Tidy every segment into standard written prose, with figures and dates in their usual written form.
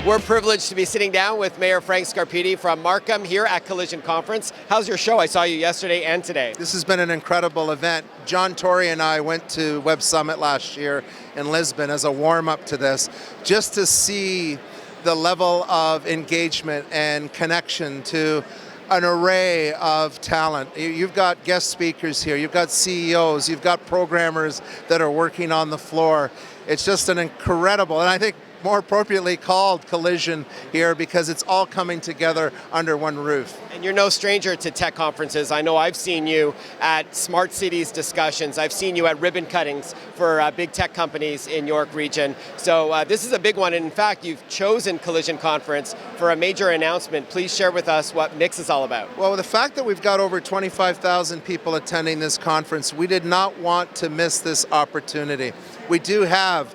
We're privileged to be sitting down with Mayor Frank Scarpitti from Markham here at Collision Conference. How's your show? I saw you yesterday and today. This has been an incredible event. John Tory and I went to Web Summit last year in Lisbon as a warm-up to this, just to see the level of engagement and connection to an array of talent. You've got guest speakers here, you've got CEOs, you've got programmers that are working on the floor. It's just an incredible, and I think more appropriately called Collision here because it's all coming together under one roof. And you're no stranger to tech conferences. I know I've seen you at Smart Cities discussions. I've seen you at ribbon cuttings for big tech companies in York region. So this is a big one. And in fact, you've chosen Collision Conference for a major announcement. Please share with us what Mix is all about. Well, the fact that we've got over 25,000 people attending this conference, we did not want to miss this opportunity. We do have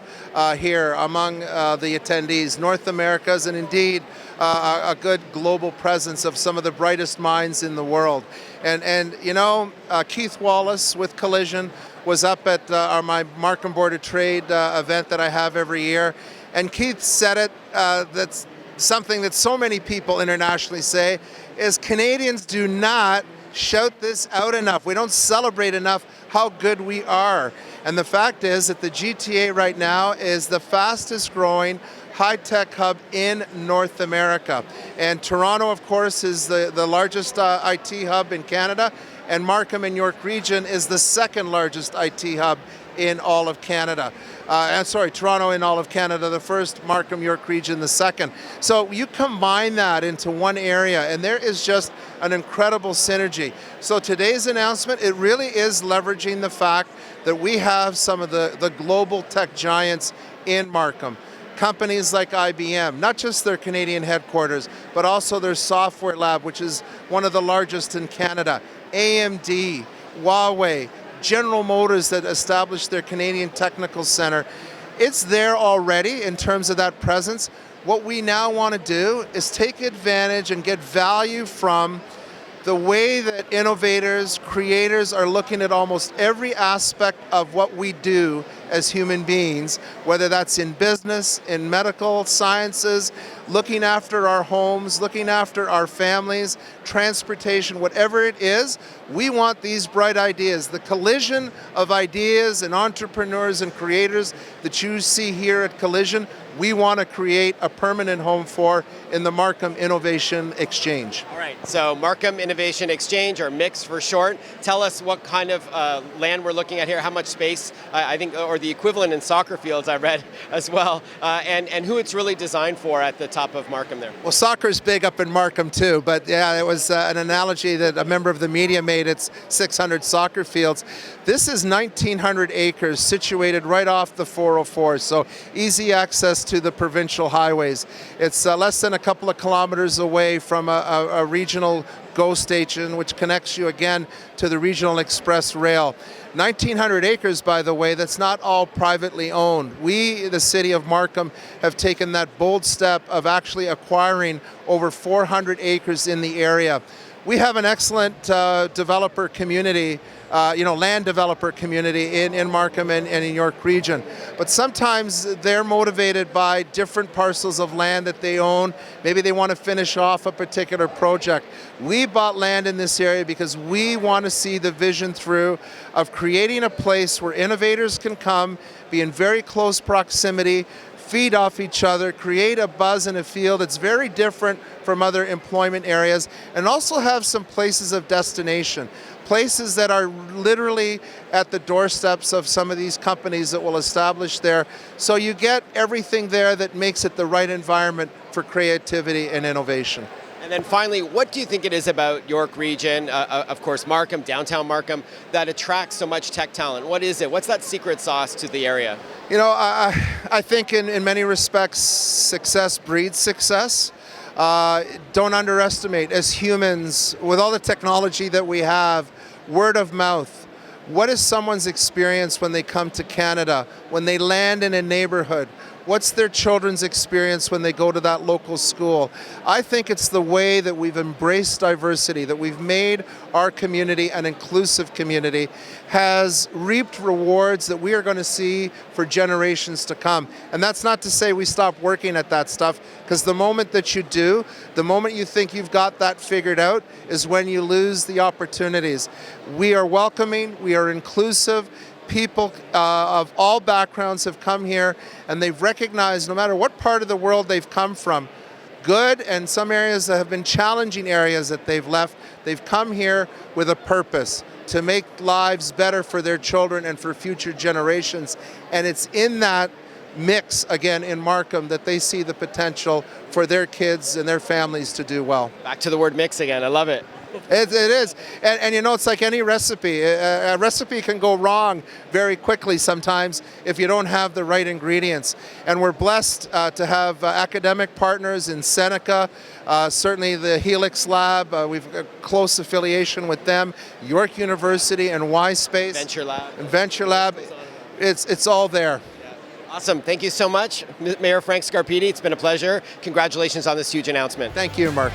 here among the attendees North America's and indeed a good global presence of some of the brightest minds in the world. And you know, Keith Wallace with Collision was up at my Markham Board of Trade event that I have every year. And Keith said it, that's something that so many people internationally say, is Canadians do not shout this out enough. We don't celebrate enough how good we are. And the fact is that the GTA right now is the fastest growing high-tech hub in North America. And Toronto, of course, is the largest IT hub in Canada, and Markham in York region is the second largest IT hub in all of Canada. Toronto in all of Canada, the first, Markham, York region, the second. So you combine that into one area, and there is just an incredible synergy. So today's announcement, it really is leveraging the fact that we have some of the global tech giants in Markham. Companies like IBM, not just their Canadian headquarters, but also their software lab, which is one of the largest in Canada. AMD, Huawei, General Motors that established their Canadian Technical Center. It's there already in terms of that presence. What we now want to do is take advantage and get value from the way that innovators, creators are looking at almost every aspect of what we do as human beings, whether that's in business, in medical sciences, looking after our homes, looking after our families, transportation, whatever it is, we want these bright ideas. The collision of ideas and entrepreneurs and creators that you see here at Collision, we want to create a permanent home for in the Markham Innovation Exchange. All right, so Markham Innovation Exchange, or MIX for short. Tell us what kind of land we're looking at here, how much space, I think, or the equivalent in soccer fields I read as well, and who it's really designed for at the top of Markham there. Well, soccer's big up in Markham too, but yeah, it was an analogy that a member of the media made. It's 600 soccer fields. This is 1,900 acres situated right off the 404, so easy access to the provincial highways. It's less than a couple of kilometers away from a regional GO station, which connects you again to the regional express rail. 1,900 acres, by the way, that's not all privately owned. We, the city of Markham, have taken that bold step of actually acquiring over 400 acres in the area. We have an excellent developer community, land developer community in Markham and in York region. But sometimes they're motivated by different parcels of land that they own. Maybe they want to finish off a particular project. We bought land in this area because we want to see the vision through of creating a place where innovators can come, be in very close proximity, feed off each other, create a buzz and a feel that's very different from other employment areas, and also have some places of destination, places that are literally at the doorsteps of some of these companies that will establish there. So you get everything there that makes it the right environment for creativity and innovation. And then finally, what do you think it is about York region, of course Markham, downtown Markham, that attracts so much tech talent? What is it? What's that secret sauce to the area? You know, I think in many respects, success breeds success. Don't underestimate, as humans, with all the technology that we have, word of mouth. What is someone's experience when they come to Canada, when they land in a neighborhood? What's their children's experience when they go to that local school? I think it's the way that we've embraced diversity, that we've made our community an inclusive community, has reaped rewards that we are going to see for generations to come. And that's not to say we stop working at that stuff, because the moment that you do, the moment you think you've got that figured out, is when you lose the opportunities. We are welcoming, we are inclusive. People of all backgrounds have come here, and they've recognized, no matter what part of the world they've come from, good and some areas that have been challenging areas that they've left, they've come here with a purpose to make lives better for their children and for future generations. And it's in that mix, again, in Markham, that they see the potential for their kids and their families to do well. Back to the word mix again. I love it. It is. And you know, it's like any recipe. A recipe can go wrong very quickly sometimes if you don't have the right ingredients. And we're blessed to have academic partners in Seneca, certainly the Helix Lab. We've a close affiliation with them, York University and Y-Space. Venture Lab. And Venture Lab. It's all there. Awesome. Thank you so much, Mayor Frank Scarpitti. It's been a pleasure. Congratulations on this huge announcement. Thank you, Mark.